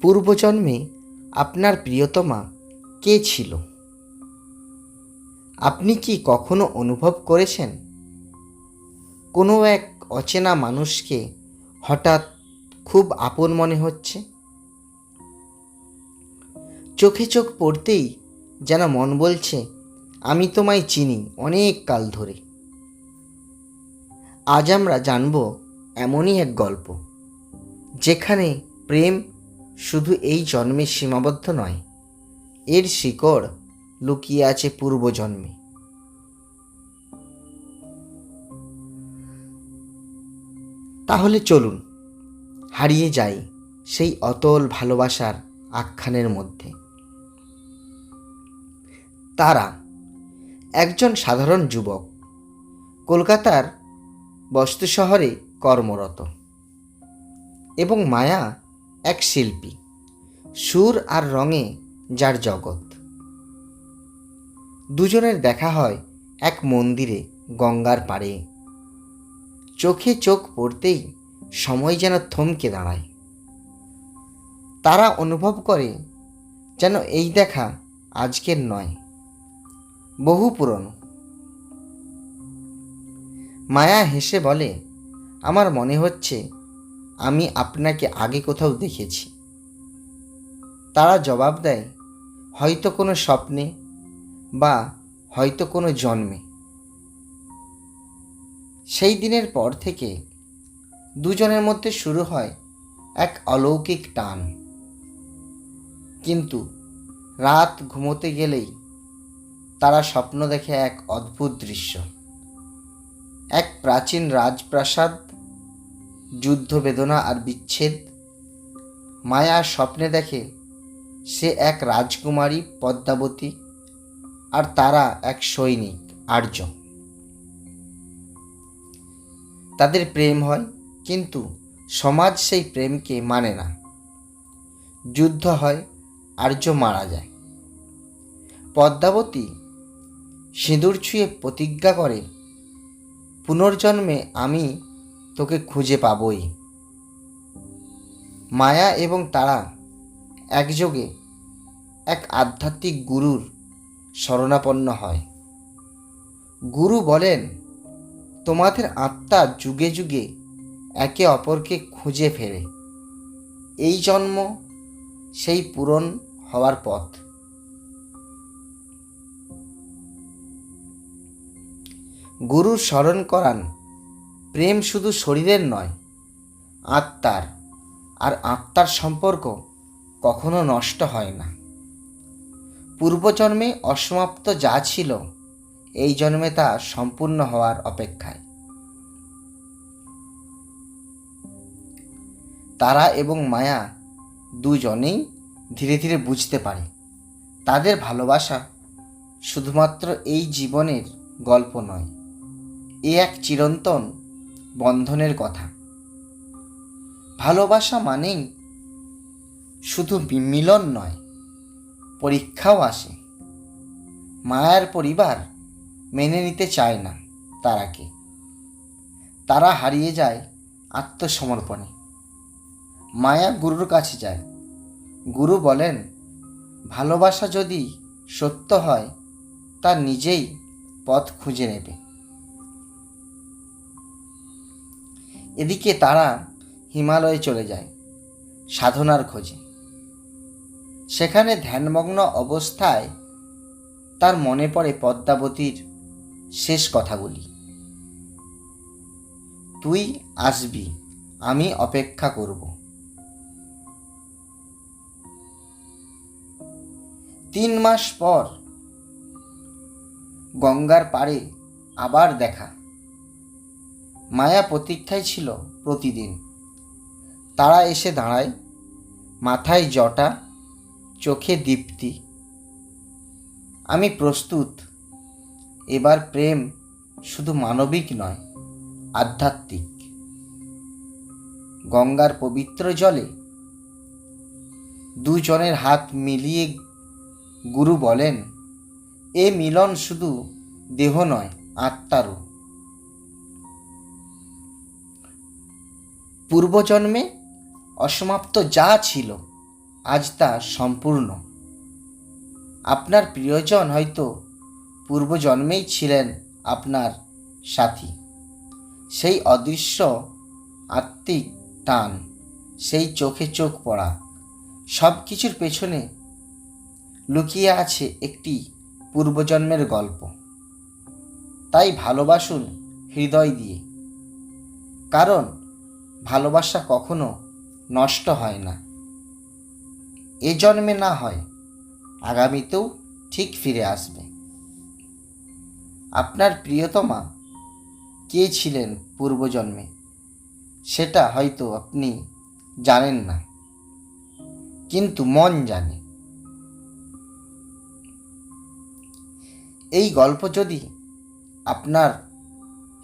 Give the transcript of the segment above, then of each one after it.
পূর্বজন্মে আপনার প্রিয়তমা কে ছিল? আপনি কি কখনো অনুভব করেছেন কোনো এক অচেনা মানুষকে হঠাৎ খুব আপন মনে হচ্ছে? চোখে চোখ পড়তেই যেন মন বলছে, আমি তোমায় চিনি অনেক কাল ধরে। আজ আমরা জানব এমনই এক গল্প, যেখানে প্রেম শুধু এই জন্মে সীমাবদ্ধ নয়, এর শিকড় লুকিয়ে আছে পূর্বজন্মে। তাহলে চলুন হারিয়ে যাই সেই অতল ভালোবাসার আখ্যানের মধ্যে। তারা একজন সাধারণ যুবক, কলকাতার বস্তু শহরে কর্মরত, এবং মায়া এক শিল্পী, সুর আর রঙে যার জগৎ। দুজনের দেখা হয় এক মন্দিরে গঙ্গার পাড়ে। চোখে চোখ পড়তেই সময় যেন থমকে দাঁড়ায়। তারা অনুভব করে যেন এই দেখা আজকের নয়, বহু পুরনো। মায়া হেসে বলে, আমার মনে হচ্ছে আমি আপনাকে আগে কোথাও দেখেছি। তারা জবাব দেয়, হয়তো কোনো স্বপ্নে বা হয়তো কোনো জন্মে। সেই দিনের পর থেকে দুজনের মধ্যে শুরু হয় এক অলৌকিক টান। কিন্তু রাত ঘুমোতে গেলেই তারা স্বপ্ন দেখে এক অদ্ভুত দৃশ্য। এক প্রাচীন রাজপ্রাসাদ, যুদ্ধ, বেদনা আর বিচ্ছেদ। মায়া স্বপ্নে দেখে সে এক রাজকুমারী পদ্মাবতী, আর তারা এক সৈনিক আর্য। তাদের প্রেম হয়, কিন্তু সমাজ সেই প্রেমকে মানে না। যুদ্ধ হয়, আর্য মারা যায়। পদ্মাবতী সিঁদুর ছুঁয়ে প্রতিজ্ঞা করে, পুনর্জন্মে আমি তোকে খুঁজে পাবই। মায়া এবং তারা একযোগে এক আধ্যাত্মিক গুরুর শরণাপন্ন হয়। গুরু বলেন, তোমাদের আত্মা যুগে যুগে একে অপরকে খুঁজে ফেরে। এই জন্ম সেই পূরণ হওয়ার পথ। গুরু স্মরণ করান, প্রেম শুধু শরীরের নয়, আত্মার, আর আত্মার সম্পর্ক কখনো নষ্ট হয় না। পূর্বজন্মে অসমাপ্ত যা ছিল, এই জন্মে তা সম্পূর্ণ হওয়ার অপেক্ষায়। তারা এবং মায়া দুজনেই ধীরে ধীরে বুঝতে পারে তাদের ভালোবাসা শুধুমাত্র এই জীবনের গল্প নয়, এ এক চিরন্তন বন্ধনের কথা। ভালোবাসা মানেই শুধু মিলন নয়, পরীক্ষাও আসে। মায়ার পরিবার মেনে নিতে চায় না তারাকে। তারা হারিয়ে যায় আত্মসমর্পণে। মায়া গুরুর কাছে যায়। গুরু বলেন, ভালোবাসা যদি সত্য হয়, তা নিজেই পথ খুঁজে নেবে। এদিকে তারা হিমালয়ে চলে যায় সাধনার খোঁজে। সেখানে ধ্যানমগ্ন অবস্থায় তার মনে পড়ে পদ্মাবতীর শেষ কথাগুলি, তুই আসবি, আমি অপেক্ষা করব। 3 মাস পর গঙ্গার পাড়ে আবার দেখা। মায়া প্রতীক্ষায় ছিল প্রতিদিন। তারা এসে দাঁড়ায়, মাথায় জটা, চোখে দীপ্তি। আমি প্রস্তুত। এবার প্রেম শুধু মানবিক নয়, আধ্যাত্মিক। গঙ্গার পবিত্র জলে দুজনের হাত মিলিয়ে গুরু বলেন, এ মিলন শুধু দেহ নয়, আত্মারও। পূর্বজন্মে অসমাপ্ত যা ছিল, আজ তা সম্পূর্ণ। আপনার প্রিয়জন হয়তো পূর্বজন্মেই ছিলেন আপনার সাথী। সেই অদৃশ্য আত্মিক টান, সেই চোখে চোখ পড়া, সব কিছুর পেছনে লুকিয়ে আছে একটি পূর্বজন্মের গল্প। তাই ভালোবাসুন হৃদয় দিয়ে, কারণ ভালোবাসা কখনো নষ্ট হয় না। এ জন্মে না হয়, আগামীতেও ঠিক ফিরে আসবে। আপনার প্রিয়তমা কে ছিলেন পূর্বজন্মে, সেটা হয়তো আপনি জানেন না, কিন্তু মন জানে। এই গল্প যদি আপনার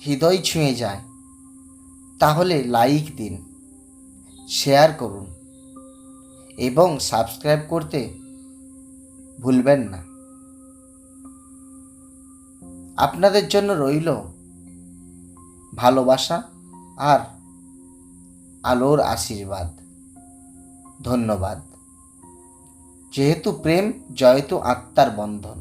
হৃদয় ছুঁয়ে যায়, তাহলে লাইক দিন, শেয়ার করুন এবং সাবস্ক্রাইব করতে ভুলবেন না। আপনাদের জন্য রইল ভালোবাসা আর আলোর আশীর্বাদ। ধন্যবাদ। যেহেতু প্রেম জয়তু আত্মার বন্ধন।